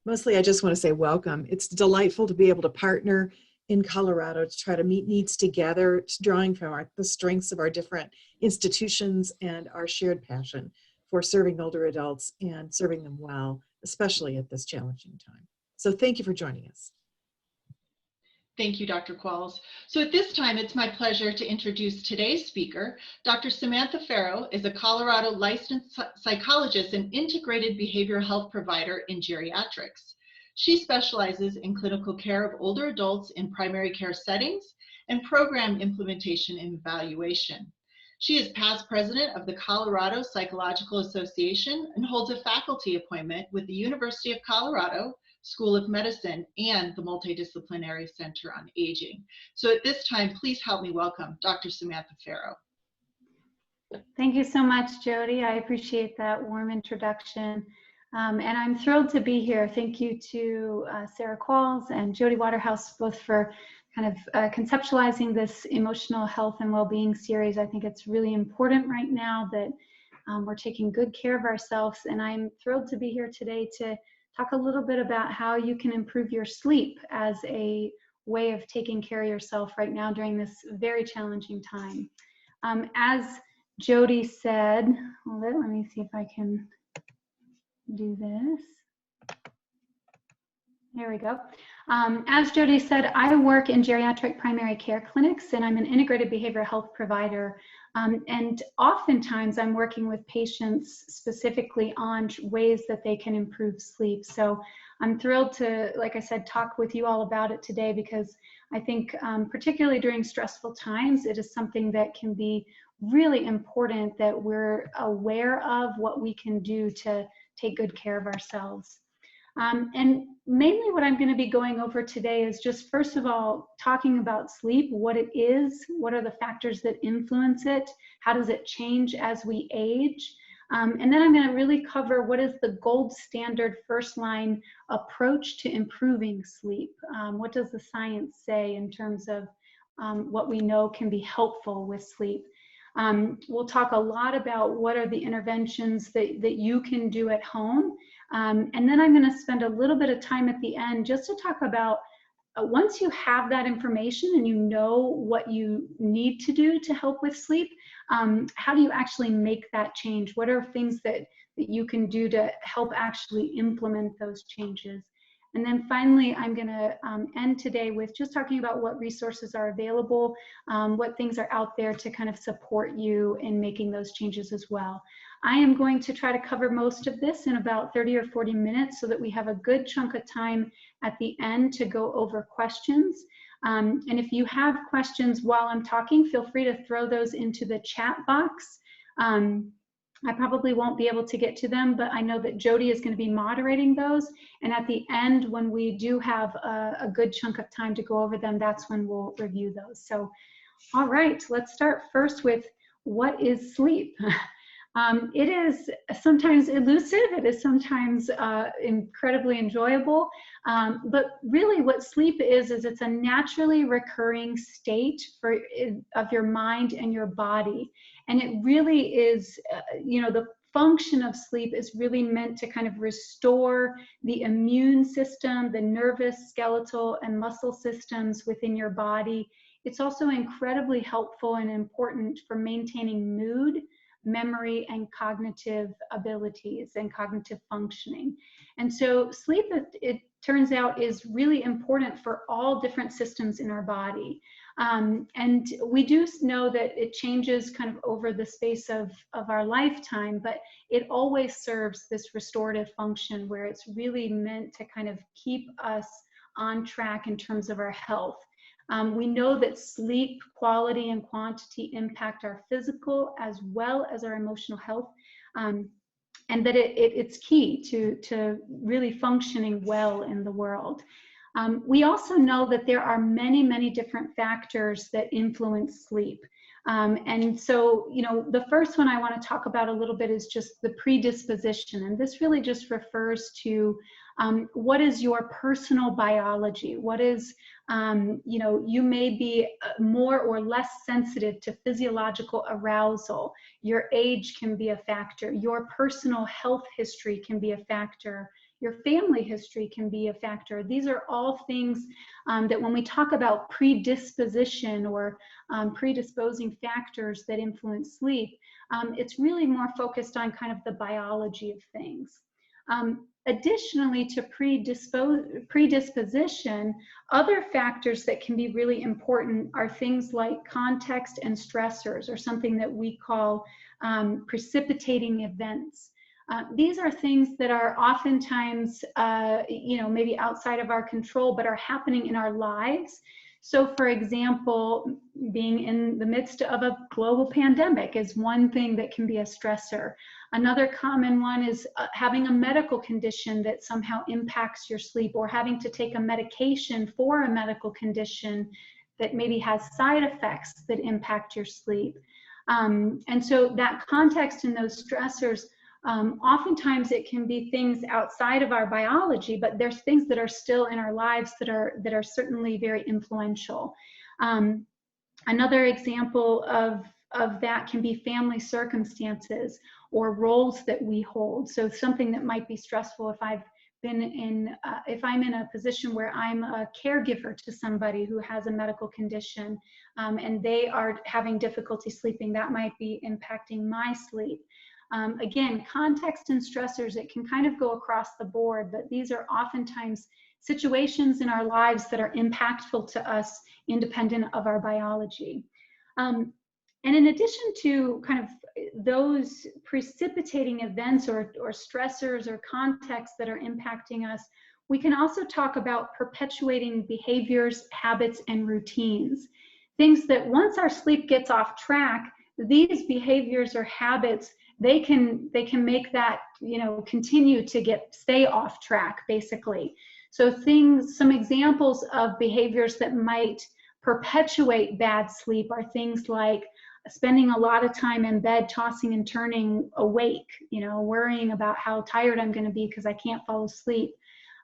Mostly, I just want to say welcome. It's delightful to be able to partner in Colorado to try to meet needs together, drawing from the strengths of our different institutions and our shared passion for serving older adults and serving them well, especially at this challenging time. So thank you for joining us. Thank you, Dr. Qualls. So at this time, it's my pleasure to introduce today's speaker. Dr. Samantha Farrow is a Colorado licensed psychologist and integrated behavioral health provider in geriatrics. She specializes in clinical care of older adults in primary care settings and program implementation and evaluation. She is past president of the Colorado Psychological Association and holds a faculty appointment with the University of Colorado School of Medicine and the Multidisciplinary Center on Aging. So at this time, please help me welcome Dr. Samantha Farrow. Thank you so much, Jody. I appreciate that warm introduction. And I'm thrilled to be here. Thank you to Sarah Qualls and Jody Waterhouse, both for kind of conceptualizing this emotional health and well-being series. I think it's really important right now that we're taking good care of ourselves. And I'm thrilled to be here today to talk a little bit about how you can improve your sleep as a way of taking care of yourself right now during this very challenging time. As Jody said, let me see if I can do this. There we go. As Jody said, I work in geriatric primary care clinics, and I'm an integrated behavioral health provider. And oftentimes I'm working with patients specifically on ways that they can improve sleep. So I'm thrilled to, like I said, talk with you all about it today, because I think particularly during stressful times, it is something that can be really important that we're aware of what we can do to take good care of ourselves. And mainly what I'm going to be going over today is just, first of all, talking about sleep, what it is, what are the factors that influence it, how does it change as we age, and then I'm going to really cover what is the gold standard first line approach to improving sleep. What does the science say in terms of what we know can be helpful with sleep? We'll talk a lot about what are the interventions that you can do at home. And then I'm going to spend a little bit of time at the end just to talk about once you have that information and you know what you need to do to help with sleep, how do you actually make that change? What are things that you can do to help actually implement those changes? And then finally, I'm going to end today with just talking about what resources are available, what things are out there to kind of support you in making those changes as well. I am going to try to cover most of this in about 30 or 40 minutes so that we have a good chunk of time at the end to go over questions. And if you have questions while I'm talking, feel free to throw those into the chat box. I probably won't be able to get to them, but I know that Jody is going to be moderating those. And at the end, when we do have a good chunk of time to go over them, that's when we'll review those. So, all right, let's start first with what is sleep? It is sometimes elusive, it is sometimes incredibly enjoyable, but really what sleep is it's a naturally recurring state of your mind and your body. And it really is, the function of sleep is really meant to kind of restore the immune system, the nervous, skeletal, and muscle systems within your body. It's also incredibly helpful and important for maintaining mood, memory, and cognitive abilities and cognitive functioning. And so sleep, it turns out, is really important for all different systems in our body. And we do know that it changes kind of over the space of our lifetime, but it always serves this restorative function where it's really meant to kind of keep us on track in terms of our health. We know that sleep quality and quantity impact our physical as well as our emotional health, and that it's key to really functioning well in the world. We also know that there are many, many different factors that influence sleep. And so, the first one I want to talk about a little bit is just the predisposition. And this really just refers to what is your personal biology? What is, you may be more or less sensitive to physiological arousal. Your age can be a factor. Your personal health history can be a factor. Your family history can be a factor. These are all things that when we talk about predisposition or predisposing factors that influence sleep, it's really more focused on kind of the biology of things. Additionally to predisposition, other factors that can be really important are things like context and stressors, or something that we call precipitating events. These are things that are oftentimes, maybe outside of our control, but are happening in our lives. So for example, being in the midst of a global pandemic is one thing that can be a stressor. Another common one is having a medical condition that somehow impacts your sleep, or having to take a medication for a medical condition that maybe has side effects that impact your sleep. And so that context and those stressors, oftentimes it can be things outside of our biology, but there's things that are still in our lives that are certainly very influential. Another example of that can be family circumstances or roles that we hold. So something that might be stressful if I'm in a position where I'm a caregiver to somebody who has a medical condition, and they are having difficulty sleeping, that might be impacting my sleep. Again, context and stressors, it can kind of go across the board, but these are oftentimes situations in our lives that are impactful to us independent of our biology. And in addition to kind of those precipitating events or stressors or contexts that are impacting us, we can also talk about perpetuating behaviors, habits, and routines. Things that once our sleep gets off track, these behaviors or habits, they can make that, continue to stay off track, basically. So some examples of behaviors that might perpetuate bad sleep are things like spending a lot of time in bed, tossing and turning awake, worrying about how tired I'm going to be because I can't fall asleep.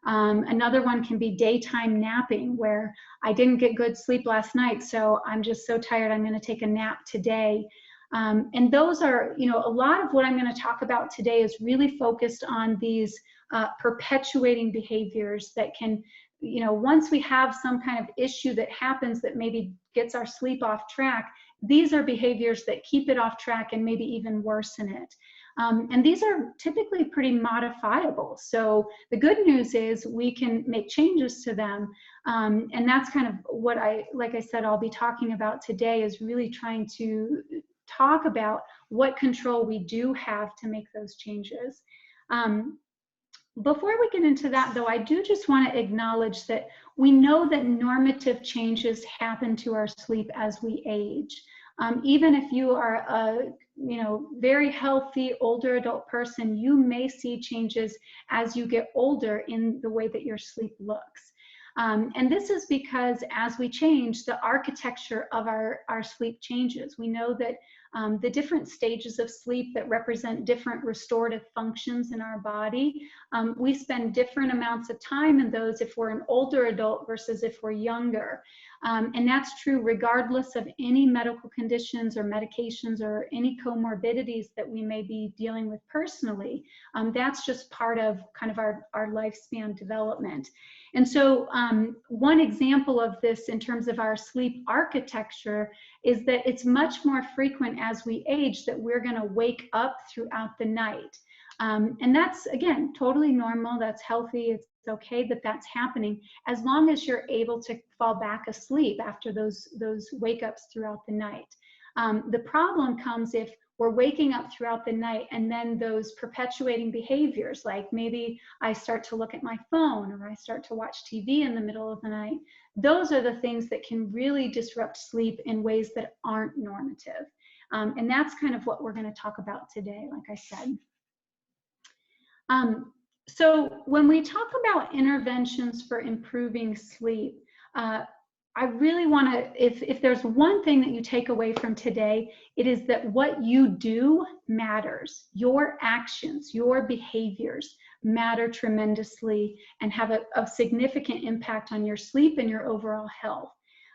Another one can be daytime napping, where I didn't get good sleep last night, so I'm just so tired I'm going to take a nap today. And those are, a lot of what I'm going to talk about today is really focused on these perpetuating behaviors that can, once we have some kind of issue that happens that maybe gets our sleep off track, these are behaviors that keep it off track and maybe even worsen it. And these are typically pretty modifiable. So the good news is we can make changes to them. And that's kind of what like I said, I'll be talking about today, is really trying to talk about what control we do have to make those changes. Before we get into that, though, I do just want to acknowledge that we know that normative changes happen to our sleep as we age. Even if you are a very healthy older adult person, you may see changes as you get older in the way that your sleep looks. And this is because as we change, the architecture of our sleep changes. We know that the different stages of sleep that represent different restorative functions in our body, we spend different amounts of time in those if we're an older adult versus if we're younger. And that's true regardless of any medical conditions or medications or any comorbidities that we may be dealing with personally. That's just part of kind of our lifespan development. And so one example of this in terms of our sleep architecture is that it's much more frequent as we age that we're going to wake up throughout the night. And that's, again, totally normal. That's healthy. It's okay that that's happening, as long as you're able to fall back asleep after those wake-ups throughout the night. The problem comes if we're waking up throughout the night and then those perpetuating behaviors, like maybe I start to look at my phone or I start to watch TV in the middle of the night, those are the things that can really disrupt sleep in ways that aren't normative. And that's kind of what we're going to talk about today, like I said. So when we talk about interventions for improving sleep, I really want to, if there's one thing that you take away from today, it is that what you do matters. Your actions, your behaviors matter tremendously and have a significant impact on your sleep and your overall health.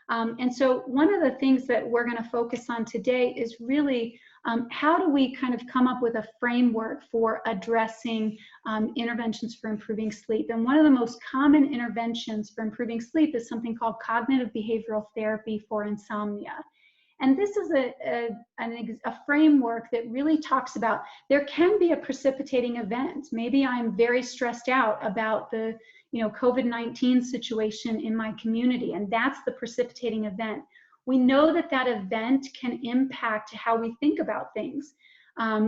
And so one of the things that we're going to focus on today is really how do we kind of come up with a framework for addressing interventions for improving sleep? And one of the most common interventions for improving sleep is something called cognitive behavioral therapy for insomnia. And this is a framework that really talks about there can be a precipitating event. Maybe I'm very stressed out about the COVID-19 situation in my community, and that's the precipitating event. We know that that event can impact how we think about things,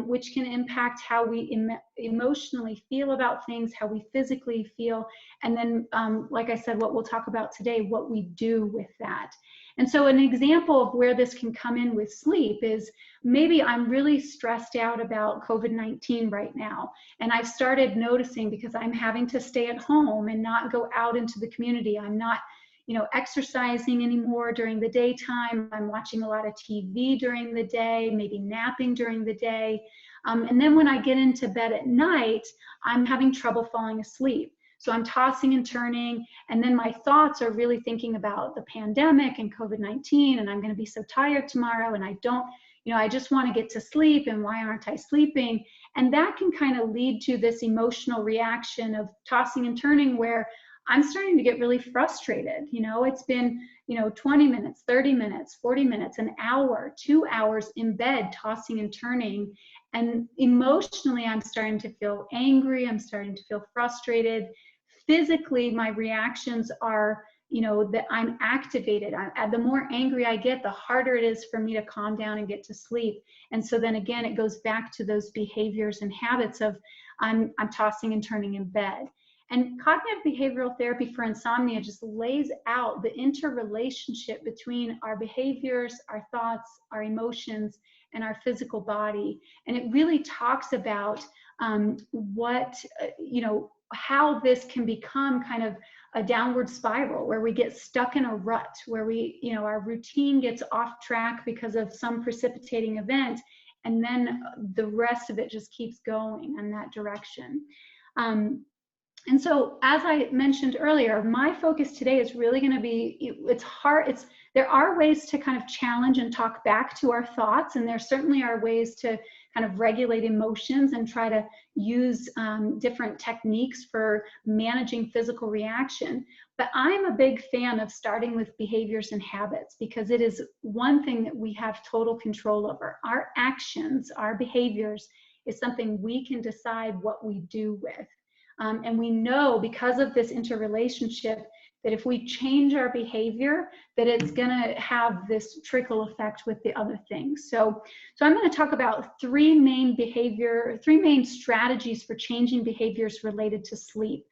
which can impact how we emotionally feel about things, how we physically feel, and then, like I said, what we'll talk about today, what we do with that. And so an example of where this can come in with sleep is maybe I'm really stressed out about COVID-19 right now. And I've started noticing, because I'm having to stay at home and not go out into the community, I'm not exercising anymore during the daytime. I'm watching a lot of TV during the day, maybe napping during the day. And then when I get into bed at night, I'm having trouble falling asleep. So I'm tossing and turning, and then my thoughts are really thinking about the pandemic and COVID-19, and I'm going to be so tired tomorrow, and I don't, I just want to get to sleep, and why aren't I sleeping? And that can kind of lead to this emotional reaction of tossing and turning where I'm starting to get really frustrated. It's been, 20 minutes, 30 minutes, 40 minutes, an hour, 2 hours in bed, tossing and turning. And emotionally, I'm starting to feel angry. I'm starting to feel frustrated. Physically, my reactions are, that I'm activated. The more angry I get, the harder it is for me to calm down and get to sleep. And so then again, it goes back to those behaviors and habits of I'm tossing and turning in bed. And cognitive behavioral therapy for insomnia just lays out the interrelationship between our behaviors, our thoughts, our emotions, and our physical body. And it really talks about how this can become kind of a downward spiral where we get stuck in a rut, where our routine gets off track because of some precipitating event, and then the rest of it just keeps going in that direction. And so, as I mentioned earlier, my focus today is really going to be, there are ways to kind of challenge and talk back to our thoughts, and there certainly are ways to kind of regulate emotions and try to use different techniques for managing physical reaction. But I'm a big fan of starting with behaviors and habits, because it is one thing that we have total control over. Our actions, our behaviors, is something we can decide what we do with. And we know, because of this interrelationship, that if we change our behavior, that it's going to have this trickle effect with the other things. So I'm going to talk about three main strategies for changing behaviors related to sleep.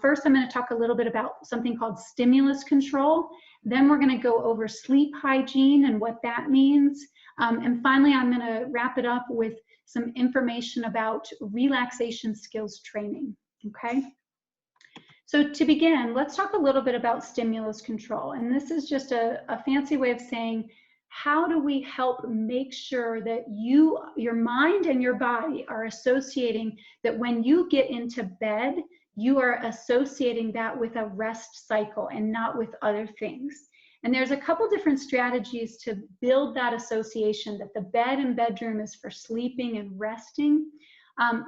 First, I'm going to talk a little bit about something called stimulus control. Then we're going to go over sleep hygiene and what that means. And finally, I'm going to wrap it up with some information about relaxation skills training. Okay. So to begin, let's talk a little bit about stimulus control. And this is just a fancy way of saying, how do we help make sure that your mind and your body are associating that when you get into bed, you are associating that with a rest cycle and not with other things. And there's a couple different strategies to build that association, that the bed and bedroom is for sleeping and resting.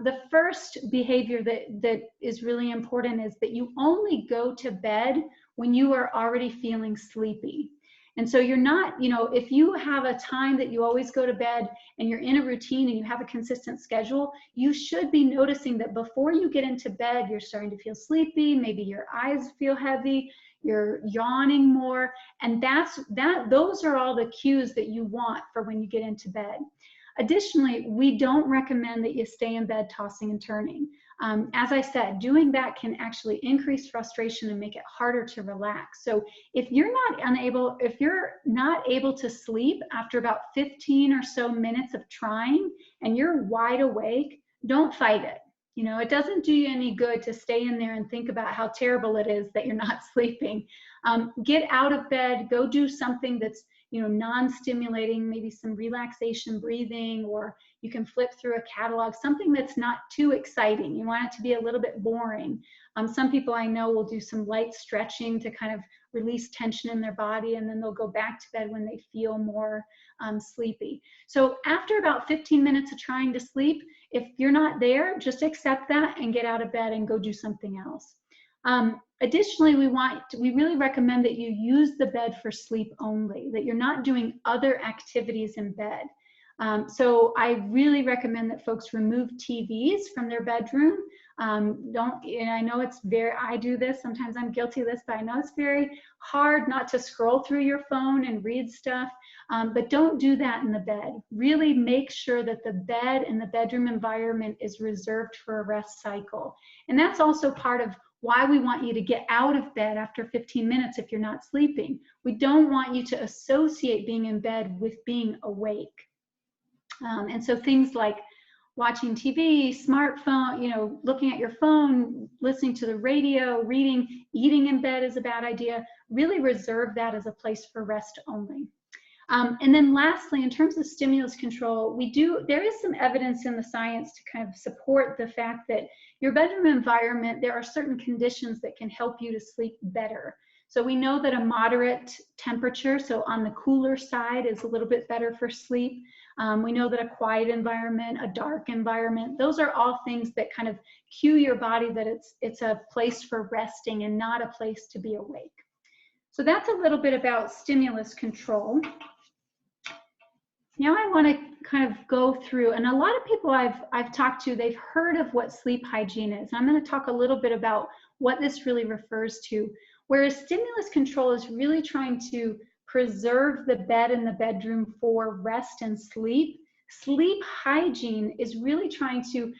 The first behavior that is really important is that you only go to bed when you are already feeling sleepy. And so you're not, if you have a time that you always go to bed and you're in a routine and you have a consistent schedule, you should be noticing that before you get into bed, you're starting to feel sleepy, maybe your eyes feel heavy, you're yawning more, and those are all the cues that you want for when you get into bed. Additionally, we don't recommend that you stay in bed tossing and turning. As I said, doing that can actually increase frustration and make it harder to relax. So if you're not able to sleep after about 15 or so minutes of trying and you're wide awake, don't fight it. It doesn't do you any good to stay in there and think about how terrible it is that you're not sleeping. Get out of bed, go do something that's non-stimulating, maybe some relaxation breathing, or you can flip through a catalog, something that's not too exciting. You want it to be a little bit boring. Some people I know will do some light stretching to kind of release tension in their body, and then they'll go back to bed when they feel more sleepy. So after about 15 minutes of trying to sleep, if you're not there, just accept that and get out of bed and go do something else. Additionally, we really recommend that you use the bed for sleep only, that you're not doing other activities in bed. So I really recommend that folks remove TVs from their bedroom. And I know I do this, sometimes I'm guilty of this, but I know it's very hard not to scroll through your phone and read stuff, but don't do that in the bed. Really make sure that the bed and the bedroom environment is reserved for a rest cycle. And that's also part of why we want you to get out of bed after 15 minutes if you're not sleeping. We don't want you to associate being in bed with being awake. And so things like watching TV, smartphone, looking at your phone, listening to the radio, reading, eating in bed is a bad idea. Really reserve that as a place for rest only. And then lastly, in terms of stimulus control, there is some evidence in the science to kind of support the fact that your bedroom environment, there are certain conditions that can help you to sleep better. So we know that a moderate temperature, so on the cooler side, is a little bit better for sleep. We know that a quiet environment, a dark environment, those are all things that kind of cue your body that it's a place for resting and not a place to be awake. So that's a little bit about stimulus control. Now I want to kind of go through, and a lot of people I've talked to, they've heard of what sleep hygiene is. I'm going to talk a little bit about what this really refers to. Whereas stimulus control is really trying to preserve the bed and the bedroom for rest and sleep, sleep hygiene is really trying to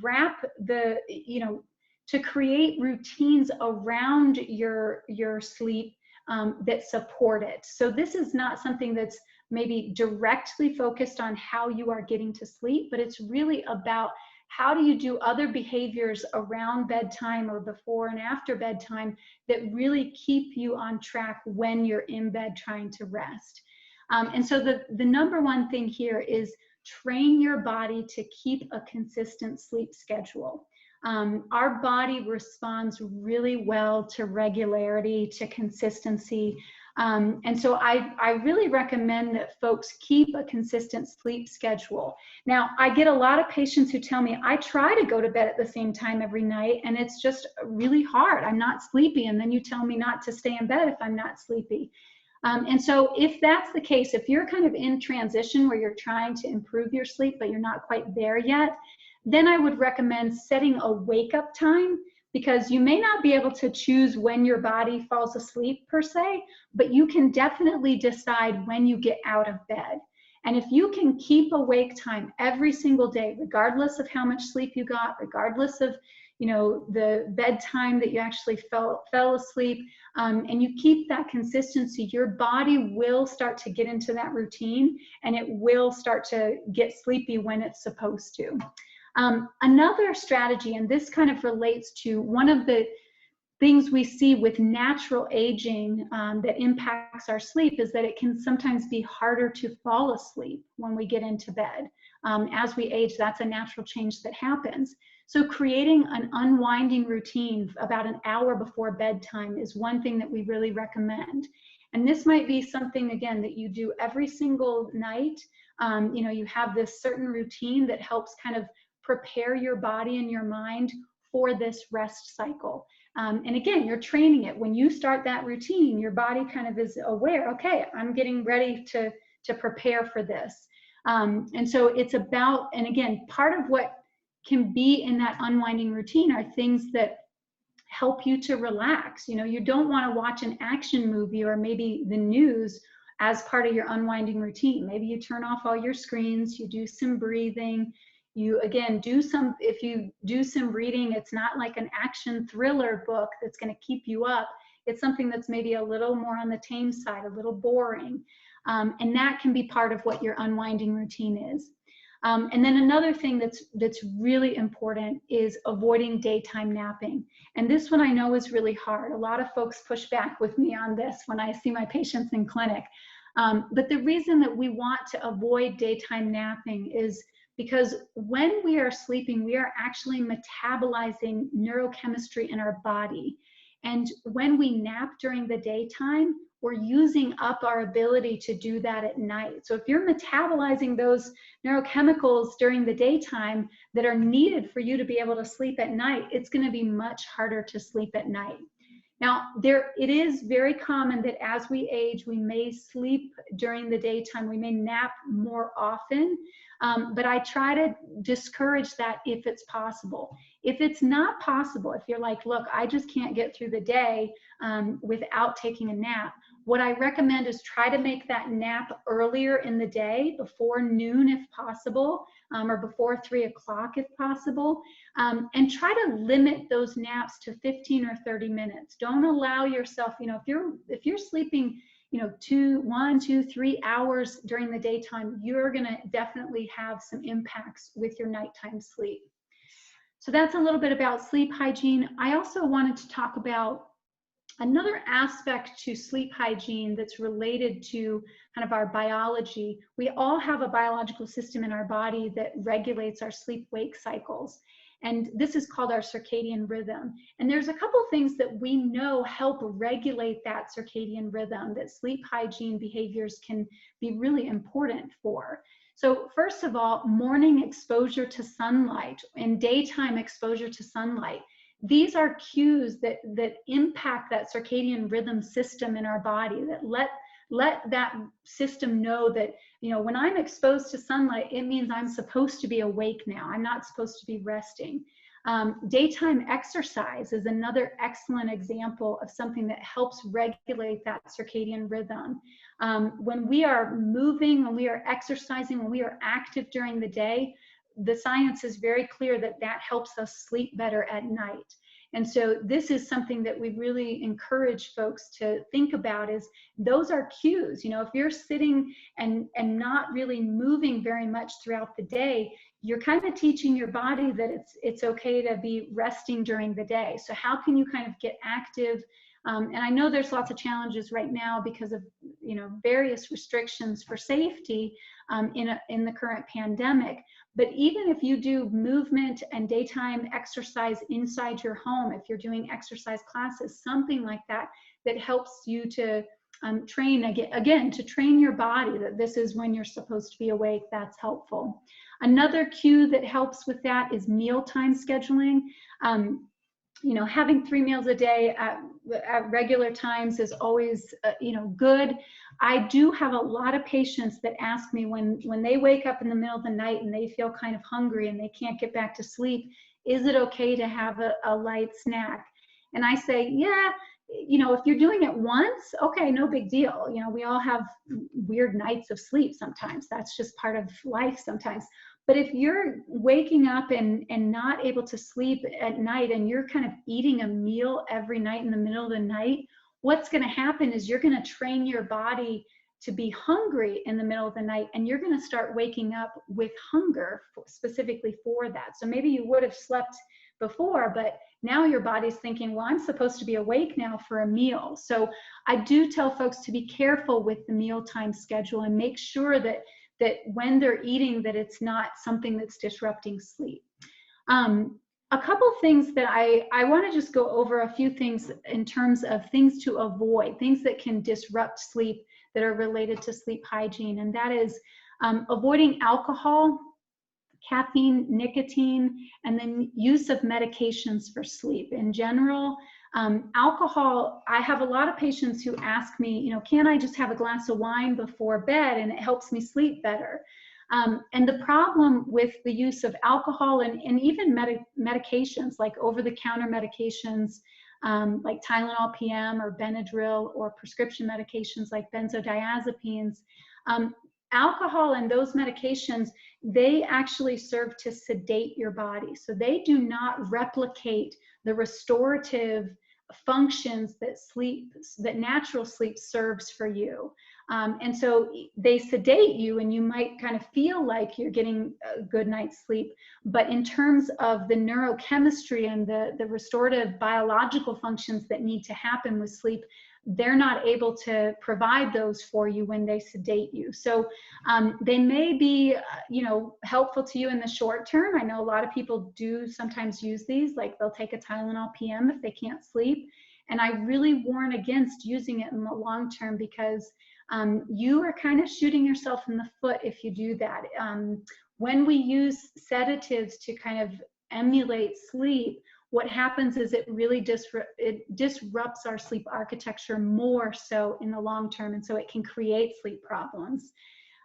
wrap to create routines around your sleep that support it. So this is not something that's maybe directly focused on how you are getting to sleep, but it's really about how do you do other behaviors around bedtime or before and after bedtime that really keep you on track when you're in bed trying to rest. And so the number one thing here is train your body to keep a consistent sleep schedule. Our body responds really well to regularity, to consistency. And so I really recommend that folks keep a consistent sleep schedule. Now, I get a lot of patients who tell me, I try to go to bed at the same time every night, and it's just really hard. I'm not sleepy, and then you tell me not to stay in bed if I'm not sleepy. And so if that's the case, if you're kind of in transition where you're trying to improve your sleep, but you're not quite there yet, then I would recommend setting a wake-up time, because you may not be able to choose when your body falls asleep per se, but you can definitely decide when you get out of bed. And if you can keep awake time every single day, regardless of how much sleep you got, regardless of the bedtime that you actually fell asleep, and you keep that consistency, your body will start to get into that routine, and it will start to get sleepy when it's supposed to. Another strategy, and this kind of relates to one of the things we see with natural aging that impacts our sleep, is that it can sometimes be harder to fall asleep when we get into bed. As we age, that's a natural change that happens. So creating an unwinding routine about an hour before bedtime is one thing that we really recommend. And this might be something, again, that you do every single night. You have this certain routine that helps kind of prepare your body and your mind for this rest cycle. And again, you're training it. When you start that routine, your body kind of is aware, okay, I'm getting ready to prepare for this. And so it's about, and again, part of what can be in that unwinding routine are things that help you to relax. You don't want to watch an action movie or maybe the news as part of your unwinding routine. Maybe you turn off all your screens, you do some breathing. You, again, if you do some reading, it's not like an action thriller book that's going to keep you up. It's something that's maybe a little more on the tame side, a little boring. And that can be part of what your unwinding routine is. And then another thing that's really important is avoiding daytime napping. And this one I know is really hard. A lot of folks push back with me on this when I see my patients in clinic. But the reason that we want to avoid daytime napping is because when we are sleeping, we are actually metabolizing neurochemistry in our body. And when we nap during the daytime, we're using up our ability to do that at night. So if you're metabolizing those neurochemicals during the daytime that are needed for you to be able to sleep at night, it's going to be much harder to sleep at night. Now, it is very common that as we age, we may sleep during the daytime, we may nap more often, but I try to discourage that if it's possible. If it's not possible, if you're like, look, I just can't get through the day without taking a nap, what I recommend is try to make that nap earlier in the day, before noon if possible, or before 3 o'clock if possible, and try to limit those naps to 15 or 30 minutes. Don't allow yourself, if you're sleeping 1, 2, 3 hours during the daytime, you're going to definitely have some impacts with your nighttime sleep. So that's a little bit about sleep hygiene. I also wanted to talk about another aspect to sleep hygiene that's related to kind of our biology. We all have a biological system in our body that regulates our sleep-wake cycles. And this is called our circadian rhythm. And there's a couple things that we know help regulate that circadian rhythm that sleep hygiene behaviors can be really important for. So first of all, morning exposure to sunlight and daytime exposure to sunlight. These are cues that impact that circadian rhythm system in our body, that let that system know that, when I'm exposed to sunlight, it means I'm supposed to be awake now. I'm not supposed to be resting. Daytime exercise is another excellent example of something that helps regulate that circadian rhythm. When we are moving, when we are exercising, when we are active during the day, the science is very clear that that helps us sleep better at night. And so this is something that we really encourage folks to think about, is those are cues. If you're sitting and not really moving very much throughout the day, you're kind of teaching your body that it's okay to be resting during the day. So how can you kind of get active? And I know there's lots of challenges right now because of various restrictions for safety in the current pandemic. But even if you do movement and daytime exercise inside your home, if you're doing exercise classes, something like that, that helps you to train again, to train your body that this is when you're supposed to be awake, that's helpful. Another cue that helps with that is mealtime scheduling. Having 3 meals a day at regular times is always, good. I do have a lot of patients that ask me when they wake up in the middle of the night and they feel kind of hungry and they can't get back to sleep, is it okay to have a light snack? And I say, yeah, if you're doing it once, okay, no big deal. We all have weird nights of sleep sometimes. That's just part of life sometimes. But if you're waking up and not able to sleep at night and you're kind of eating a meal every night in the middle of the night, what's going to happen is you're going to train your body to be hungry in the middle of the night, and you're going to start waking up with hunger specifically for that. So maybe you would have slept before, but now your body's thinking, well, I'm supposed to be awake now for a meal. So I do tell folks to be careful with the mealtime schedule and make sure that when they're eating, that it's not something that's disrupting sleep. A couple things that I want to just go over a few things in terms of things to avoid, things that can disrupt sleep that are related to sleep hygiene, and that is avoiding alcohol, caffeine, nicotine, and then use of medications for sleep. In general, alcohol, I have a lot of patients who ask me, can I just have a glass of wine before bed and it helps me sleep better? And the problem with the use of alcohol and even medications, like over-the-counter medications, like Tylenol PM or Benadryl, or prescription medications like benzodiazepines, alcohol and those medications, they actually serve to sedate your body. So they do not replicate the restorative functions that natural sleep serves for you. And so they sedate you and you might kind of feel like you're getting a good night's sleep. But in terms of the neurochemistry and the restorative biological functions that need to happen with sleep, they're not able to provide those for you when they sedate you. So they may be, helpful to you in the short term. I know a lot of people do sometimes use these, like they'll take a Tylenol PM if they can't sleep. And I really warn against using it in the long term, because you are kind of shooting yourself in the foot if you do that. When we use sedatives to kind of emulate sleep, what happens is it really disrupts our sleep architecture more so in the long term, and so it can create sleep problems.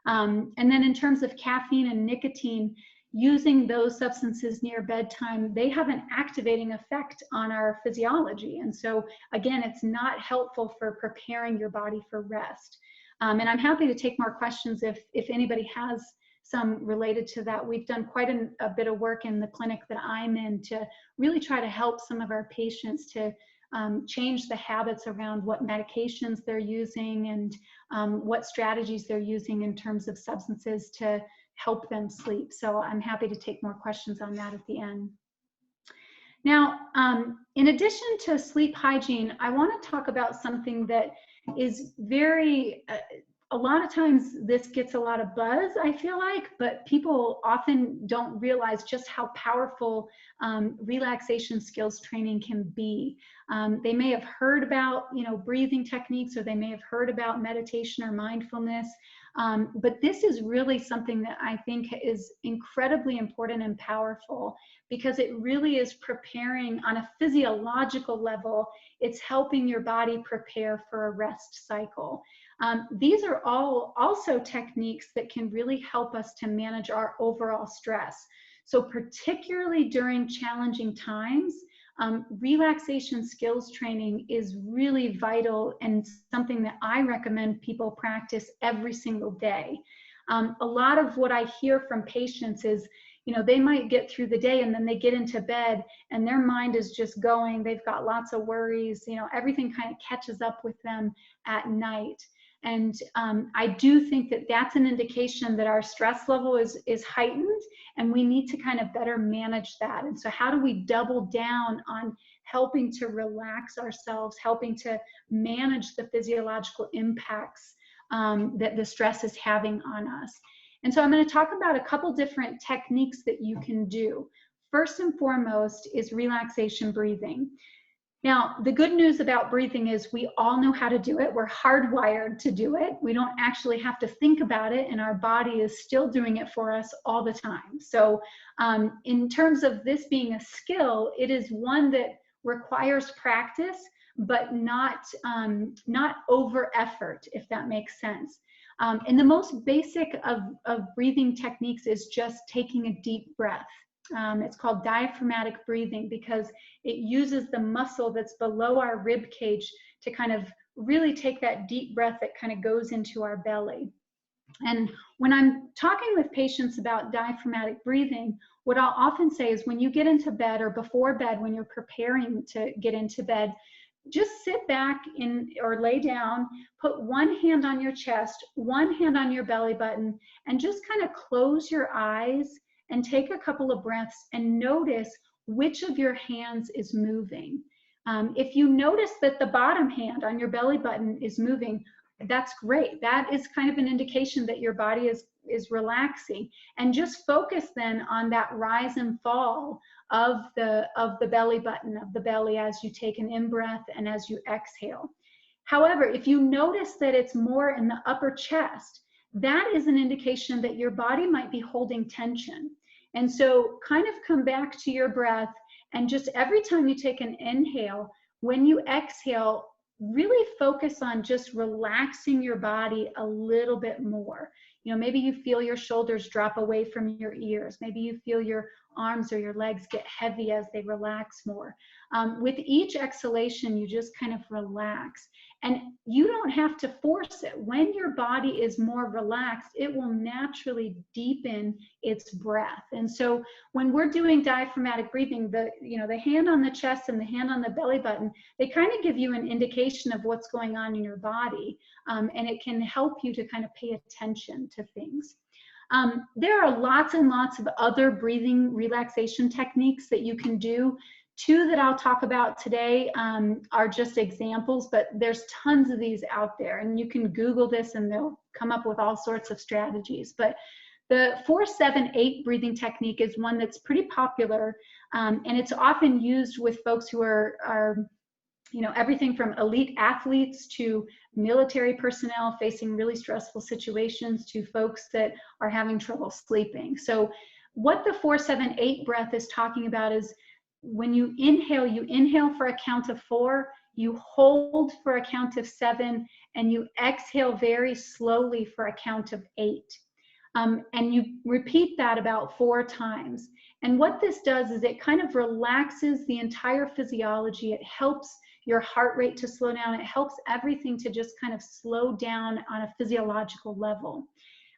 And then in terms of caffeine and nicotine, using those substances near bedtime, they have an activating effect on our physiology. And so again, it's not helpful for preparing your body for rest. And I'm happy to take more questions if anybody has some related to that. We've done quite a bit of work in the clinic that I'm in to really try to help some of our patients to change the habits around what medications they're using and what strategies they're using in terms of substances to help them sleep. So I'm happy to take more questions on that at the end. Now, in addition to sleep hygiene, I want to talk about something that is very, a lot of times this gets a lot of buzz, I feel like, but people often don't realize just how powerful relaxation skills training can be. They may have heard about, breathing techniques, or they may have heard about meditation or mindfulness, but this is really something that I think is incredibly important and powerful, because it really is preparing on a physiological level. It's helping your body prepare for a rest cycle. These are all also techniques that can really help us to manage our overall stress. So particularly during challenging times, relaxation skills training is really vital and something that I recommend people practice every single day. A lot of what I hear from patients is, they might get through the day and then they get into bed and their mind is just going, they've got lots of worries, everything kind of catches up with them at night. And I do think that that's an indication that our stress level is heightened, and we need to kind of better manage that. And so how do we double down on helping to relax ourselves, helping to manage the physiological impacts that the stress is having on us? And so I'm going to talk about a couple different techniques that you can do. First and foremost is relaxation breathing. Now, the good news about breathing is we all know how to do it. We're hardwired to do it. We don't actually have to think about it, and our body is still doing it for us all the time. So in terms of this being a skill, it is one that requires practice, but not over effort, if that makes sense. And the most basic of breathing techniques is just taking a deep breath. It's called diaphragmatic breathing because it uses the muscle that's below our rib cage to kind of really take that deep breath that kind of goes into our belly. And when I'm talking with patients about diaphragmatic breathing, what I'll often say is when you get into bed or before bed, when you're preparing to get into bed, just sit back or lay down, put one hand on your chest, one hand on your belly button, and just kind of close your eyes and take a couple of breaths and notice which of your hands is moving. If you notice that the bottom hand on your belly button is moving, that's great. That is kind of an indication that your body is relaxing. And just focus then on that rise and fall of the belly button, of the belly, as you take an in-breath and as you exhale. However, if you notice that it's more in the upper chest, that is an indication that your body might be holding tension. And so kind of come back to your breath, and just every time you take an inhale, when you exhale, really focus on just relaxing your body a little bit more. Maybe you feel your shoulders drop away from your ears. Maybe you feel your arms or your legs get heavy as they relax more. With each exhalation, you just kind of relax. And you don't have to force it. When your body is more relaxed, it will naturally deepen its breath. And so when we're doing diaphragmatic breathing, the hand on the chest and the hand on the belly button, they kind of give you an indication of what's going on in your body. And it can help you to kind of pay attention to things. There are lots and lots of other breathing relaxation techniques that you can do. Two that I'll talk about today are just examples, but there's tons of these out there, and you can Google this and they'll come up with all sorts of strategies. But the 4-7-8 breathing technique is one that's pretty popular, and it's often used with folks who are everything from elite athletes to military personnel facing really stressful situations to folks that are having trouble sleeping. So what the 4-7-8 breath is talking about is when you inhale for a count of 4, you hold for a count of 7, and you exhale very slowly for a count of 8. And you repeat that about 4 times. And what this does is it kind of relaxes the entire physiology. It helps your heart rate to slow down. It helps everything to just kind of slow down on a physiological level.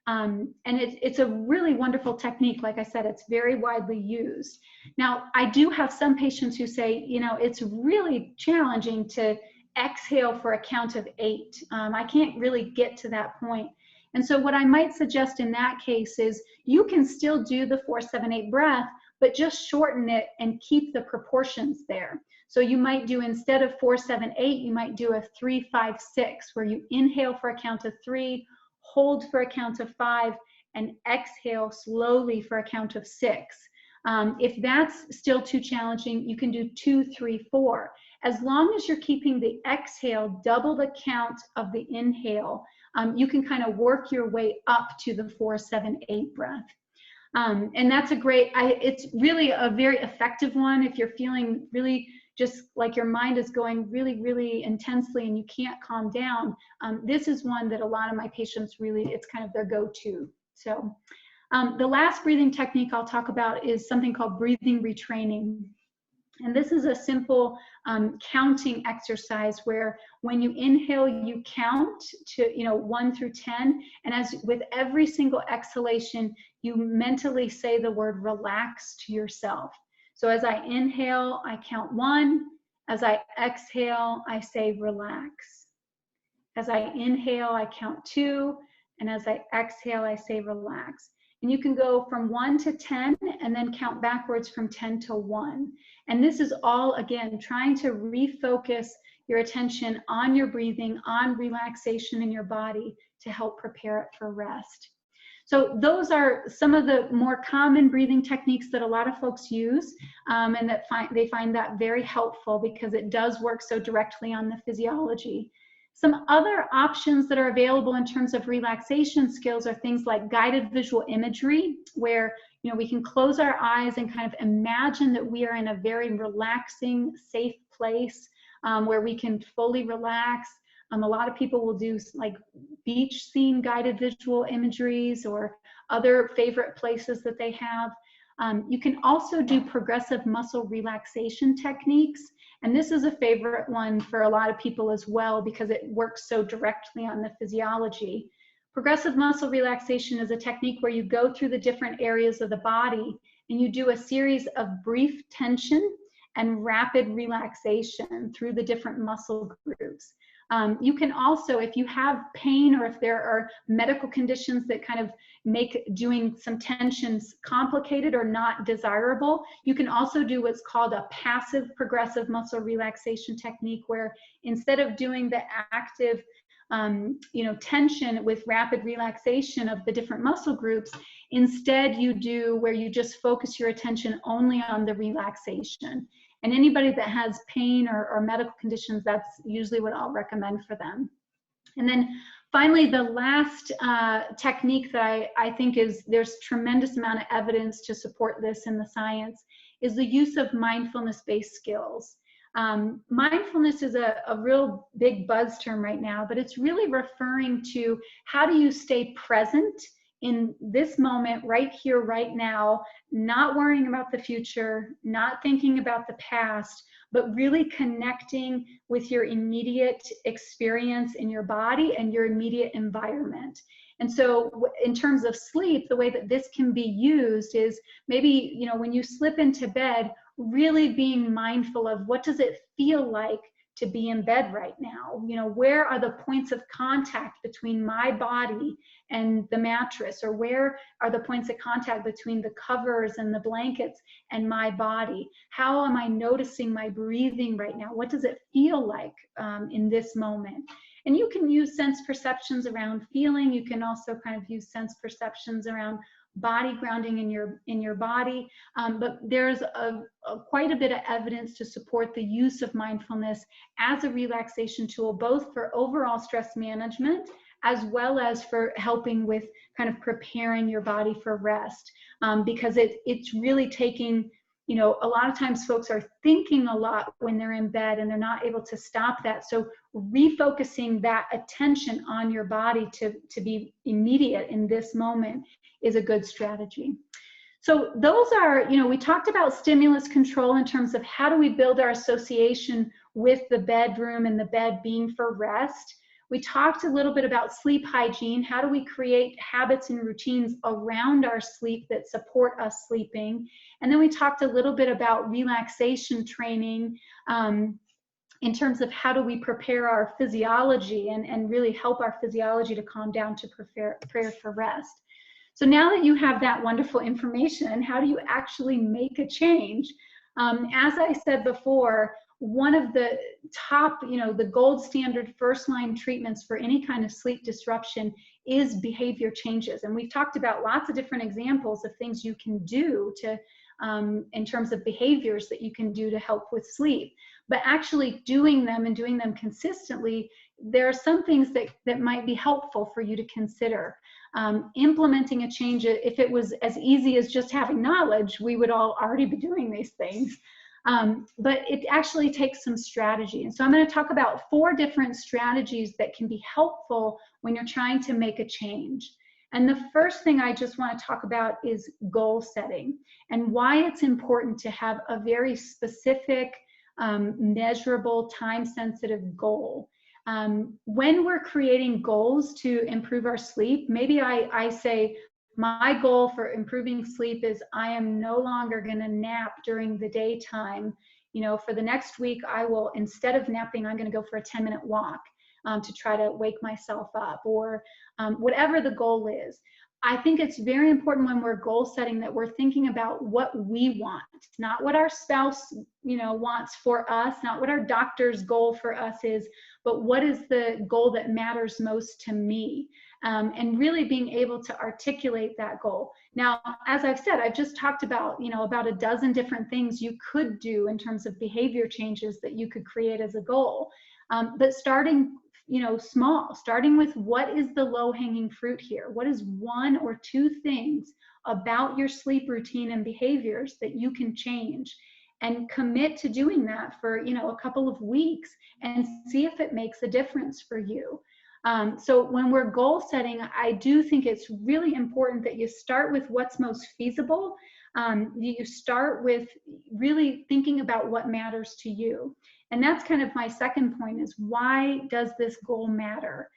And it's a really wonderful technique. Like I said, it's very widely used. Now, I do have some patients who say, it's really challenging to exhale for a count of 8. I can't really get to that point. And so what I might suggest in that case is you can still do the 4-7-8 breath, but just shorten it and keep the proportions there. So you might do, instead of 4-7-8, you might do a 3-5-6, where you inhale for a count of 3, hold for a count of 5, and exhale slowly for a count of 6. If that's still too challenging, you can do 2-3-4. As long as you're keeping the exhale double the count of the inhale, you can kind of work your way up to the 4-7-8 breath. And that's it's really a very effective one if you're feeling really just like your mind is going really, really intensely and you can't calm down. This is one that a lot of my patients it's kind of their go-to. So the last breathing technique I'll talk about is something called breathing retraining. And this is a simple counting exercise where when you inhale, you count to 1 through 10. And as with every single exhalation, you mentally say the word relax to yourself. So as I inhale, I count 1. As I exhale, I say relax. As I inhale, I count 2. And as I exhale, I say relax. And you can go from 1 to 10 and then count backwards from 10 to 1. And this is all, again, trying to refocus your attention on your breathing, on relaxation in your body to help prepare it for rest. So those are some of the more common breathing techniques that a lot of folks use, and that they find that very helpful because it does work so directly on the physiology. Some other options that are available in terms of relaxation skills are things like guided visual imagery, where we can close our eyes and kind of imagine that we are in a very relaxing, safe place where we can fully relax. A lot of people will do like beach scene guided visual imageries or other favorite places that they have. You can also do progressive muscle relaxation techniques. And this is a favorite one for a lot of people as well because it works so directly on the physiology. Progressive muscle relaxation is a technique where you go through the different areas of the body and you do a series of brief tension and rapid relaxation through the different muscle groups. You can also, if you have pain or if there are medical conditions that kind of make doing some tensions complicated or not desirable, you can also do what's called a passive progressive muscle relaxation technique, where instead of doing the active tension with rapid relaxation of the different muscle groups, instead you do where you just focus your attention only on the relaxation. And anybody that has pain or medical conditions, that's usually what I'll recommend for them. And then finally, the last technique that I think there's tremendous amount of evidence to support this in the science is the use of mindfulness-based skills. Mindfulness is a real big buzz term right now, but it's really referring to how do you stay present in this moment, right here, right now, not worrying about the future, not thinking about the past, but really connecting with your immediate experience in your body and your immediate environment. And so in terms of sleep, the way that this can be used is maybe, when you slip into bed, really being mindful of what does it feel like to be in bed right now? Where are the points of contact between my body and the mattress? Or where are the points of contact between the covers and the blankets and my body? How am I noticing my breathing right now? What does it feel like in this moment? And you can use sense perceptions around feeling. You can also kind of use sense perceptions around body grounding in your body. But there's quite a bit of evidence to support the use of mindfulness as a relaxation tool, both for overall stress management as well as for helping with kind of preparing your body for rest, because it's really taking, you know, a lot of times folks are thinking a lot when they're in bed and they're not able to stop that. So refocusing that attention on your body to be immediate in this moment is a good strategy. So those are, you know, we talked about stimulus control in terms of how do we build our association with the bedroom and the bed being for rest. We talked a little bit about sleep hygiene. How do we create habits and routines around our sleep that support us sleeping? And then we talked a little bit about relaxation training in terms of how do we prepare our physiology and really help our physiology to calm down to prepare for rest. So now that you have that wonderful information, how do you actually make a change? As I said before, one of the top, you know, the gold standard first line treatments for any kind of sleep disruption is behavior changes. And we've talked about lots of different examples of things you can do to, in terms of behaviors that you can do to help with sleep. But actually doing them and doing them consistently, there are some things that might be helpful for you to consider. Implementing a change, if it was as easy as just having knowledge, we would all already be doing these things. But it actually takes some strategy. And so I'm going to talk about 4 different strategies that can be helpful when you're trying to make a change. And the first thing I just want to talk about is goal setting and why it's important to have a very specific, measurable, time-sensitive goal. When we're creating goals to improve our sleep, maybe I say, my goal for improving sleep is I am no longer going to nap during the daytime. You know, for the next week, I will, instead of napping, I'm going to go for a 10-minute walk to try to wake myself up, or whatever the goal is. I think it's very important when we're goal setting that we're thinking about what we want, not what our spouse, you know, wants for us, not what our doctor's goal for us is, but what is the goal that matters most to me, and really being able to articulate that goal. Now, as I've said, I've just talked about, you know, about a dozen different things you could do in terms of behavior changes that you could create as a goal, but starting, you know, small, starting with what is the low-hanging fruit here? What is 1 or 2 things about your sleep routine and behaviors that you can change, and commit to doing that for, you know, a couple of weeks and see if it makes a difference for you. So when we're goal setting, I do think it's really important that you start with what's most feasible. You start with really thinking about what matters to you. And that's kind of my second point, is why does this goal matter?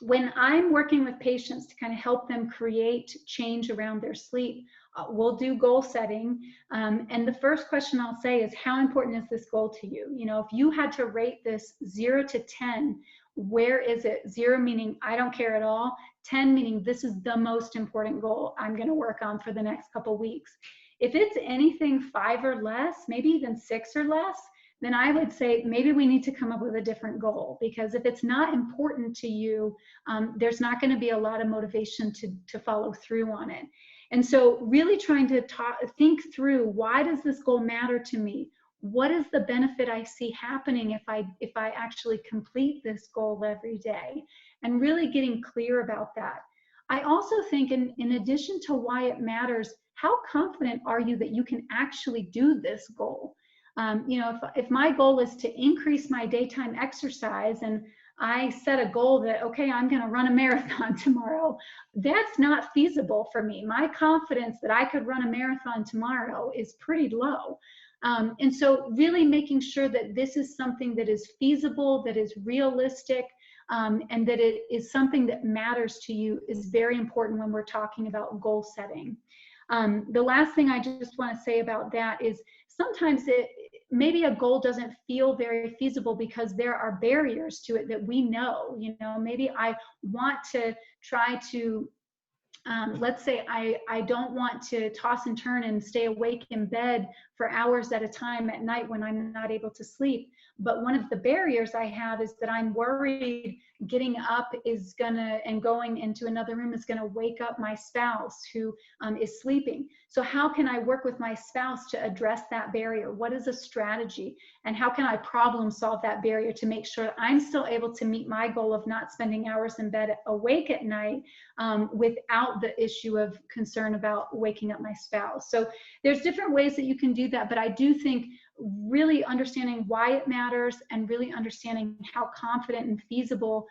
When I'm working with patients to kind of help them create change around their sleep, we'll do goal setting. And the first question I'll say is, how important is this goal to you? You know, if you had to rate this 0 to 10, where is it? 0 meaning I don't care at all. 10 meaning this is the most important goal I'm going to work on for the next couple weeks. If it's anything 5 or less, maybe even 6 or less, then I would say maybe we need to come up with a different goal, because if it's not important to you, there's not going to be a lot of motivation to follow through on it. And so really trying to think through, why does this goal matter to me? What is the benefit I see happening if I actually complete this goal every day? And really getting clear about that. I also think in addition to why it matters, how confident are you that you can actually do this goal? You know, if my goal is to increase my daytime exercise and I set a goal that, okay, I'm going to run a marathon tomorrow, that's not feasible for me. My confidence that I could run a marathon tomorrow is pretty low. And so really making sure that this is something that is feasible, that is realistic, and that it is something that matters to you is very important when we're talking about goal setting. The last thing I just want to say about that is sometimes maybe a goal doesn't feel very feasible because there are barriers to it that we know. You know, maybe I want to try to, let's say I don't want to toss and turn and stay awake in bed for hours at a time at night when I'm not able to sleep, But one of the barriers I have is that I'm worried getting up is gonna, and going into another room is gonna wake up my spouse who is sleeping. So how can I work with my spouse to address that barrier? What is a strategy? And how can I problem solve that barrier to make sure I'm still able to meet my goal of not spending hours in bed awake at night without the issue of concern about waking up my spouse? So there's different ways that you can do that, but I do think really understanding why it matters and really understanding how confident and feasible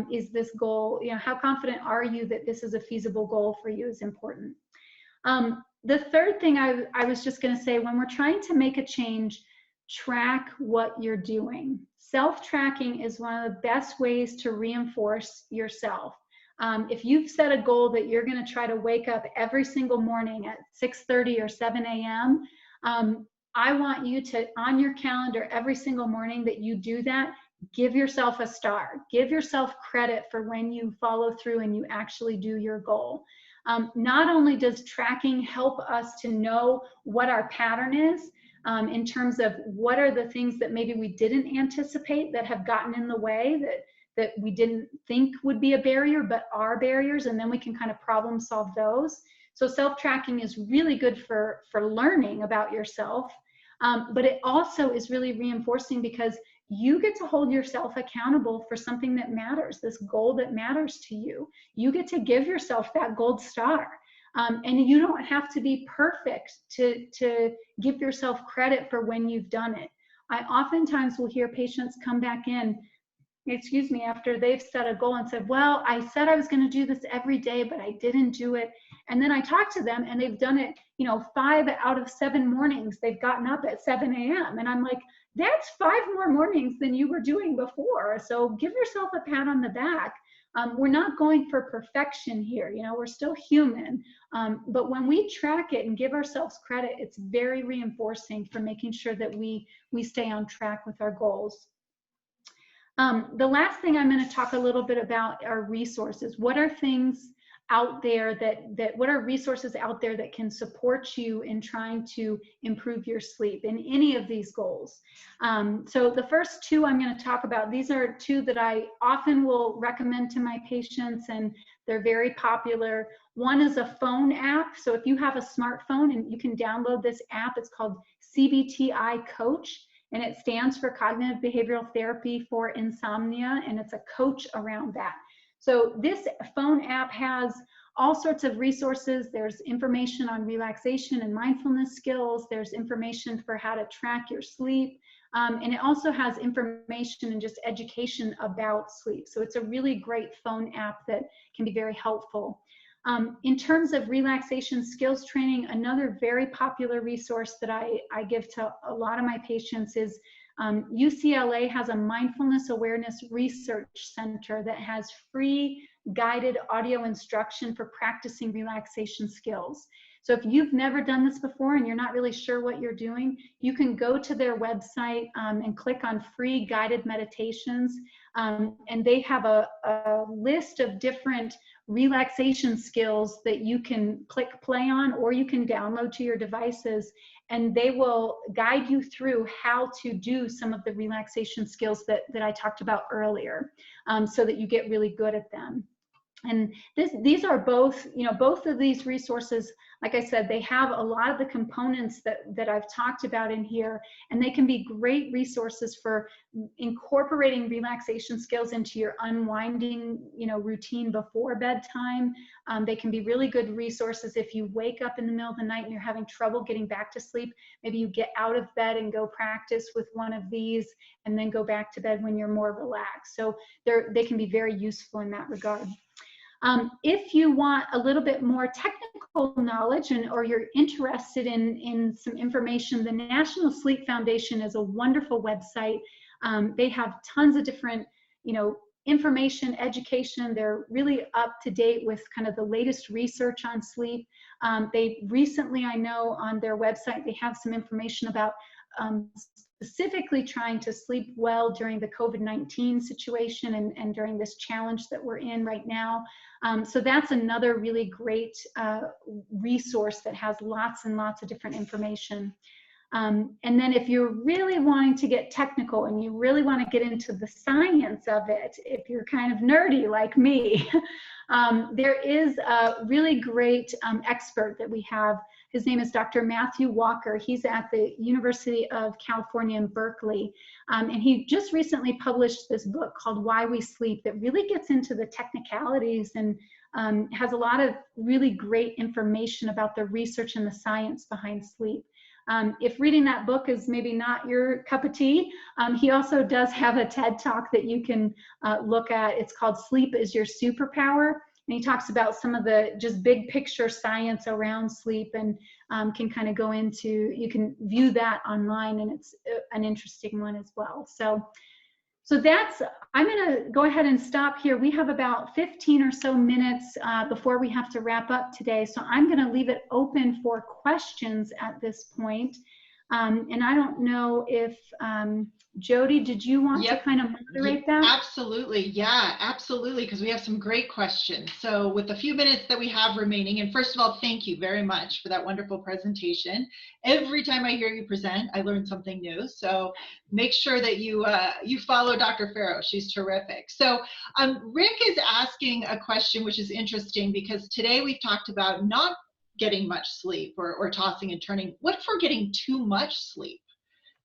is this goal. You know, how confident are you that this is a feasible goal for you is important. The third thing I was just going to say, when we're trying to make a change, track what you're doing. Self-tracking is one of the best ways to reinforce yourself. If you've set a goal that you're going to try to wake up every single morning at 6:30 or 7 a.m., I want you to, on your calendar every single morning that you do that, give yourself a star. Give yourself credit for when you follow through and you actually do your goal. Not only does tracking help us to know what our pattern is, in terms of what are the things that maybe we didn't anticipate that have gotten in the way, that we didn't think would be a barrier, but are barriers, and then we can kind of problem solve those. So self-tracking is really good for learning about yourself, but it also is really reinforcing because you get to hold yourself accountable for something that matters, this goal that matters to you. You get to give yourself that gold star. And you don't have to be perfect to give yourself credit for when you've done it. I oftentimes will hear patients come back in, excuse me, after they've set a goal and said, well, I said I was going to do this every day, but I didn't do it. And then I talk to them and they've done it, 5 out of 7 mornings. They've gotten up at 7 a.m. And I'm like, that's 5 more mornings than you were doing before. So give yourself a pat on the back. We're not going for perfection here. We're still human. But when we track it and give ourselves credit, it's very reinforcing for making sure that we stay on track with our goals. The last thing I'm going to talk a little bit about are resources. What are things out there what are resources out there that can support you in trying to improve your sleep in any of these goals? So the first 2 I'm going to talk about, these are 2 that I often will recommend to my patients, and they're very popular. One is a phone app. So if you have a smartphone, and you can download this app, it's called CBTI Coach. And it stands for Cognitive Behavioral Therapy for Insomnia, and it's a coach around that. So this phone app has all sorts of resources. There's information on relaxation and mindfulness skills. There's information for how to track your sleep. And it also has information and just education about sleep. So it's a really great phone app that can be very helpful. In terms of relaxation skills training, another very popular resource that I give to a lot of my patients is UCLA has a mindfulness awareness research center that has free guided audio instruction for practicing relaxation skills. So if you've never done this before and you're not really sure what you're doing, you can go to their website and click on free guided meditations. And they have a list of different relaxation skills that you can click play on, or you can download to your devices, and they will guide you through how to do some of the relaxation skills that I talked about earlier, so that you get really good at them. And these are both, both of these resources, like I said, they have a lot of the components that I've talked about in here, and they can be great resources for incorporating relaxation skills into your unwinding, routine before bedtime. They can be really good resources if you wake up in the middle of the night and you're having trouble getting back to sleep. Maybe you get out of bed and go practice with one of these, and then go back to bed when you're more relaxed. So they can be very useful in that regard. If you want a little bit more technical knowledge, or you're interested in some information, the National Sleep Foundation is a wonderful website. They have tons of different, information, education. They're really up to date with kind of the latest research on sleep. They recently, I know on their website, they have some information about specifically trying to sleep well during the COVID-19 situation and during this challenge that we're in right now. So that's another really great resource that has lots and lots of different information. And then if you're really wanting to get technical and you really want to get into the science of it, if you're kind of nerdy like me, there is a really great expert that we have. His name is Dr. Matthew Walker. He's at the University of California in Berkeley. And he just recently published this book called Why We Sleep that really gets into the technicalities and has a lot of really great information about the research and the science behind sleep. If reading that book is maybe not your cup of tea, he also does have a TED Talk that you can look at. It's called Sleep is Your Superpower. And he talks about some of the just big picture science around sleep and can kind of go into, you can view that online, and it's an interesting one as well. So that's, I'm going to go ahead and stop here. We have about 15 or so minutes before we have to wrap up today. So I'm going to leave it open for questions at this point. And I don't know if, Jody, did you want to kind of moderate that? Absolutely. Yeah, absolutely. Because we have some great questions. So with the few minutes that we have remaining, and first of all, thank you very much for that wonderful presentation. Every time I hear you present, I learn something new. So make sure that you follow Dr. Farrow. She's terrific. So Rick is asking a question, which is interesting because today we've talked about not getting much sleep or tossing and turning. What if we're getting too much sleep?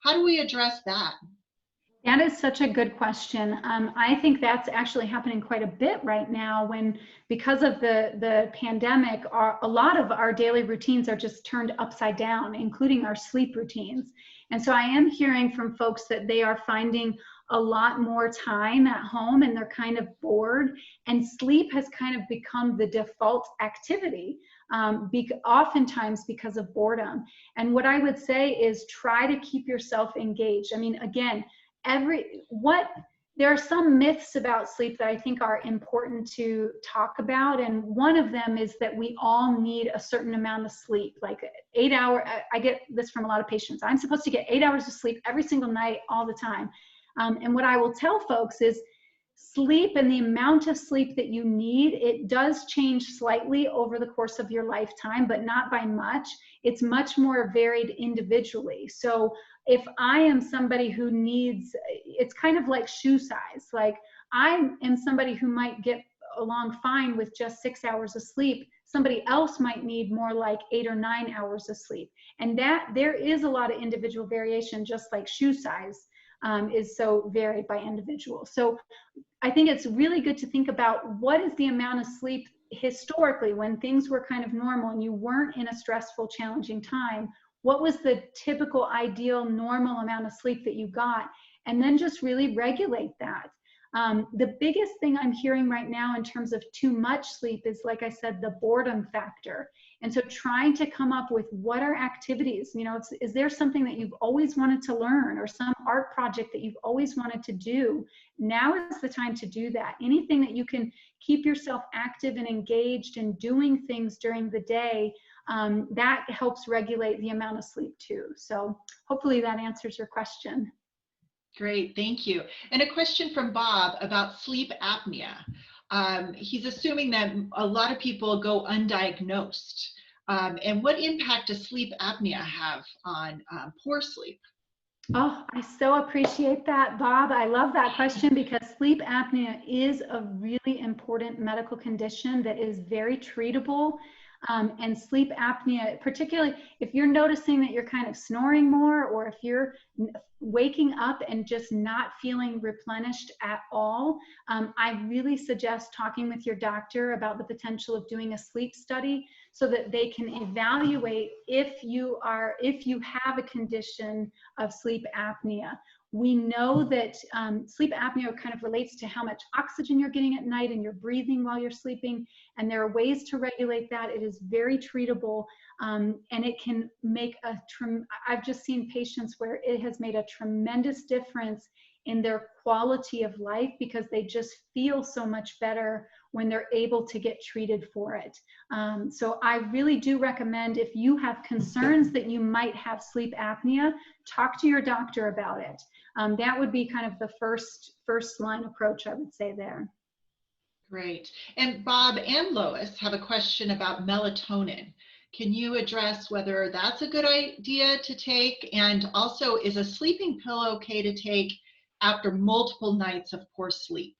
How do we address that? That is such a good question. I think that's actually happening quite a bit right now when, because of the pandemic, a lot of our daily routines are just turned upside down, including our sleep routines. And so I am hearing from folks that they are finding a lot more time at home and they're kind of bored, and sleep has kind of become the default activity, oftentimes because of boredom. And what I would say is try to keep yourself engaged. I mean, again, there are some myths about sleep that I think are important to talk about. And one of them is that we all need a certain amount of sleep, like 8 hours. I get this from a lot of patients. I'm supposed to get 8 hours of sleep every single night, all the time. And what I will tell folks is sleep and the amount of sleep that you need, it does change slightly over the course of your lifetime, but not by much. It's much more varied individually. So if I am somebody who needs, it's kind of like shoe size. Like I am somebody who might get along fine with just 6 hours of sleep. Somebody else might need more like 8 or 9 hours of sleep. And that there is a lot of individual variation, just like shoe size is so varied by individual. So I think it's really good to think about what is the amount of sleep historically when things were kind of normal and you weren't in a stressful, challenging time. What was the typical, ideal, normal amount of sleep that you got? And then just really regulate that. The biggest thing I'm hearing right now in terms of too much sleep is, like I said, the boredom factor. And so trying to come up with what are activities, you know, is there something that you've always wanted to learn or some art project that you've always wanted to do? Now is the time to do that. Anything that you can keep yourself active and engaged in doing things during the day, that helps regulate the amount of sleep too. So hopefully that answers your question. Great, thank you. And a question from Bob about sleep apnea. He's assuming that a lot of people go undiagnosed. And what impact does sleep apnea have on poor sleep? Oh, I so appreciate that, Bob. I love that question because sleep apnea is a really important medical condition that is very treatable. And sleep apnea, particularly if you're noticing that you're kind of snoring more, or if you're waking up and just not feeling replenished at all, I really suggest talking with your doctor about the potential of doing a sleep study so that they can evaluate if you have a condition of sleep apnea. We know that sleep apnea kind of relates to how much oxygen you're getting at night and you're breathing while you're sleeping. And there are ways to regulate that. It is very treatable, and it can make I've just seen patients where it has made a tremendous difference in their quality of life because they just feel so much better when they're able to get treated for it. So I really do recommend, if you have concerns that you might have sleep apnea, talk to your doctor about it. That would be kind of the first line approach, I would say there. Great. And Bob and Lois have a question about melatonin. Can you address whether that's a good idea to take? And also, is a sleeping pill okay to take after multiple nights of poor sleep?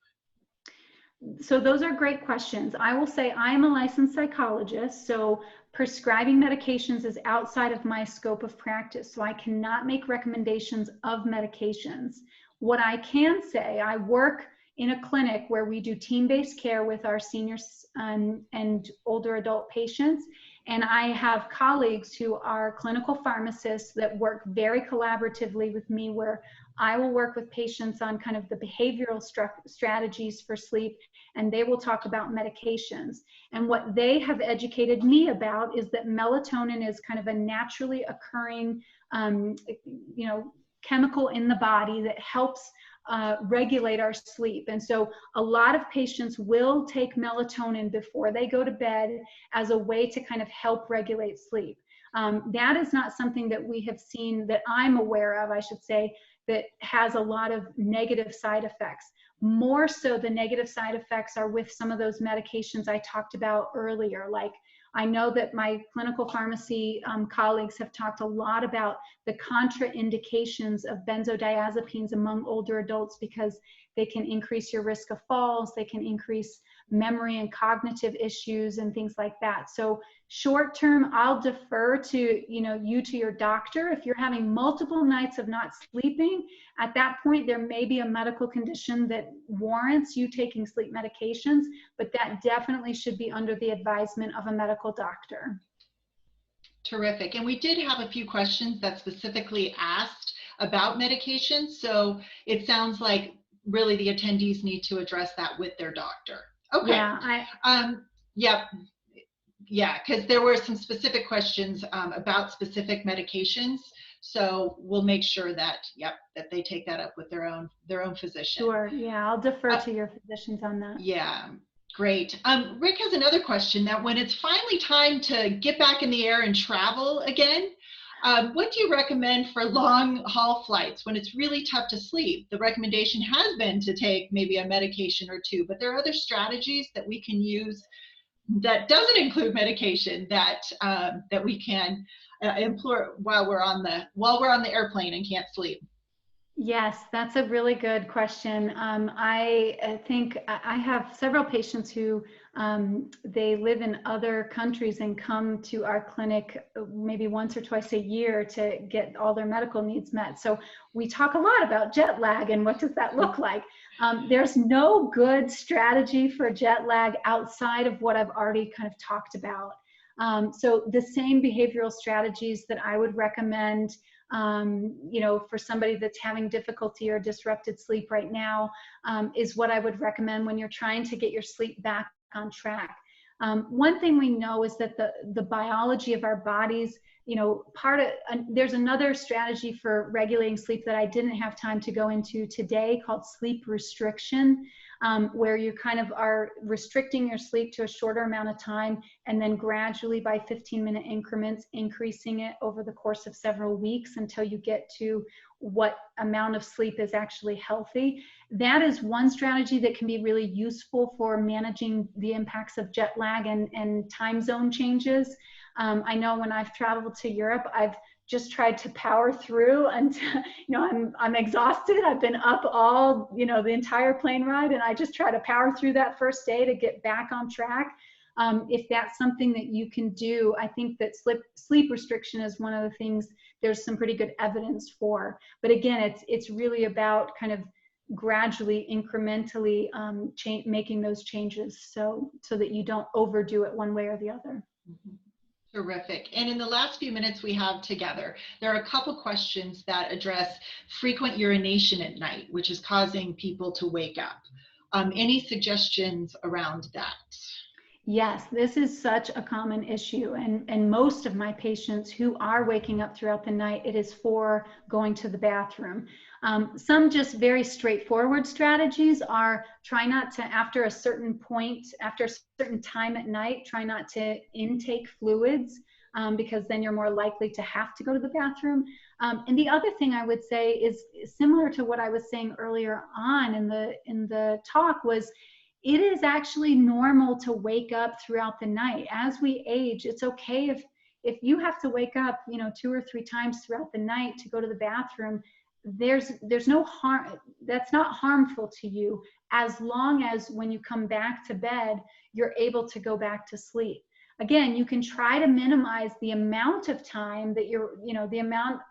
So those are great questions. I will say I'm a licensed psychologist, so prescribing medications is outside of my scope of practice. So I cannot make recommendations of medications. What I can say, I work in a clinic where we do team-based care with our seniors and older adult patients. And I have colleagues who are clinical pharmacists that work very collaboratively with me, where I will work with patients on kind of the behavioral strategies for sleep, and they will talk about medications. And what they have educated me about is that melatonin is kind of a naturally occurring, chemical in the body that helps regulate our sleep. And so a lot of patients will take melatonin before they go to bed as a way to kind of help regulate sleep. That is not something that we have seen, that I'm aware of, I should say, that has a lot of negative side effects. More so, the negative side effects are with some of those medications I talked about earlier. Like, I know that my clinical pharmacy colleagues have talked a lot about the contraindications of benzodiazepines among older adults, because they can increase your risk of falls, they can increase memory and cognitive issues and things like that. So short term, I'll defer to you to your doctor. If you're having multiple nights of not sleeping, at that point there may be a medical condition that warrants you taking sleep medications, but that definitely should be under the advisement of a medical doctor. Terrific. And we did have a few questions that specifically asked about medications, so it sounds like really the attendees need to address that with their doctor. Okay. Yeah, because there were some specific questions about specific medications. So we'll make sure that, that they take that up with their own physician. Sure. Yeah, I'll defer to your physicians on that. Yeah, great. Rick has another question, that when it's finally time to get back in the air and travel again, what do you recommend for long haul flights when it's really tough to sleep? The recommendation has been to take maybe a medication or two, but there are other strategies that we can use that doesn't include medication that that we can employ while we're on the airplane and can't sleep. Yes, that's a really good question. I think I have several patients who they live in other countries and come to our clinic maybe once or twice a year to get all their medical needs met. So we talk a lot about jet lag and what does that look like. There's no good strategy for jet lag outside of what I've already kind of talked about. So the same behavioral strategies that I would recommend for somebody that's having difficulty or disrupted sleep right now, is what I would recommend when you're trying to get your sleep back on track. One thing we know is that the biology of our bodies, there's another strategy for regulating sleep that I didn't have time to go into today called sleep restriction, where you kind of are restricting your sleep to a shorter amount of time and then gradually by 15-minute increments increasing it over the course of several weeks until you get to what amount of sleep is actually healthy. That is one strategy that can be really useful for managing the impacts of jet lag and time zone changes. I know when I've traveled to Europe, I've just tried to power through, and I'm exhausted. I've been up all the entire plane ride, and I just try to power through that first day to get back on track. If that's something that you can do, I think that sleep restriction is one of the things there's some pretty good evidence for. But again, it's really about kind of gradually, incrementally making those changes so that you don't overdo it one way or the other. Mm-hmm. Terrific. And in the last few minutes we have together, there are a couple questions that address frequent urination at night, which is causing people to wake up. Any suggestions around that? Yes, this is such a common issue, and most of my patients who are waking up throughout the night, it is for going to the bathroom. Some just very straightforward strategies are try not to, after a certain time at night, try not to intake fluids, because then you're more likely to have to go to the bathroom. And the other thing I would say is similar to what I was saying earlier on in the talk was, it is actually normal to wake up throughout the night. As we age, it's okay if you have to wake up, 2 or 3 times throughout the night to go to the bathroom, there's no harm. That's not harmful to you, as long as when you come back to bed, you're able to go back to sleep. Again, you can try to minimize the amount of time that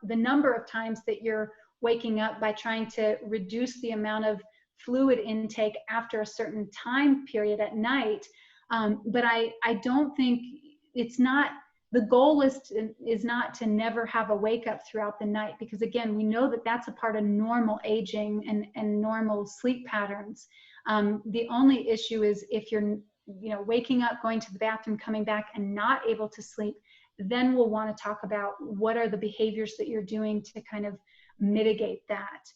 the number of times that you're waking up by trying to reduce the amount of fluid intake after a certain time period at night. But I don't think the goal is not to never have a wake up throughout the night, because again, we know that that's a part of normal aging and normal sleep patterns. The only issue is if you're waking up, going to the bathroom, coming back, and not able to sleep, then we'll want to talk about what are the behaviors that you're doing to kind of mitigate that.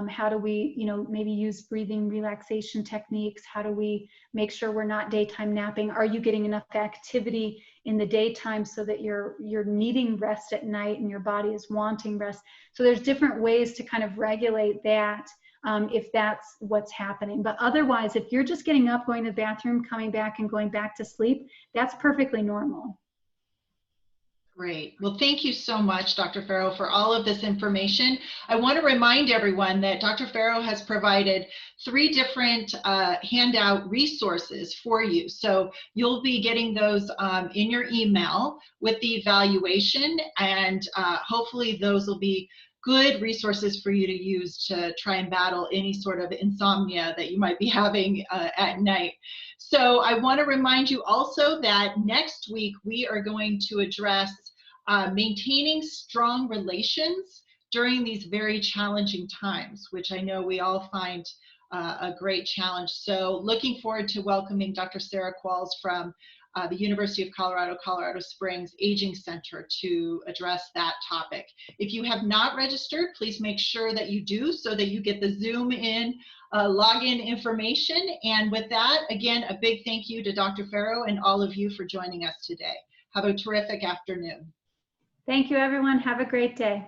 How do we, maybe use breathing relaxation techniques? How do we make sure we're not daytime napping? Are you getting enough activity in the daytime so that you're needing rest at night and your body is wanting rest? So there's different ways to kind of regulate that. If that's what's happening. But otherwise, if you're just getting up, going to the bathroom, coming back, and going back to sleep, that's perfectly normal. Great. Well, thank you so much, Dr. Farrow, for all of this information. I want to remind everyone that Dr. Farrow has provided 3 different handout resources for you. So you'll be getting those in your email with the evaluation, and hopefully those will be good resources for you to use to try and battle any sort of insomnia that you might be having at night. So I want to remind you also that next week we are going to address maintaining strong relations during these very challenging times, which I know we all find a great challenge. So looking forward to welcoming Dr. Sarah Qualls from the University of Colorado, Colorado Springs Aging Center to address that topic. If you have not registered, please make sure that you do, so that you get the Zoom in login information. And with that, again, a big thank you to Dr. Farrow and all of you for joining us today. Have a terrific afternoon. Thank you, everyone. Have a great day.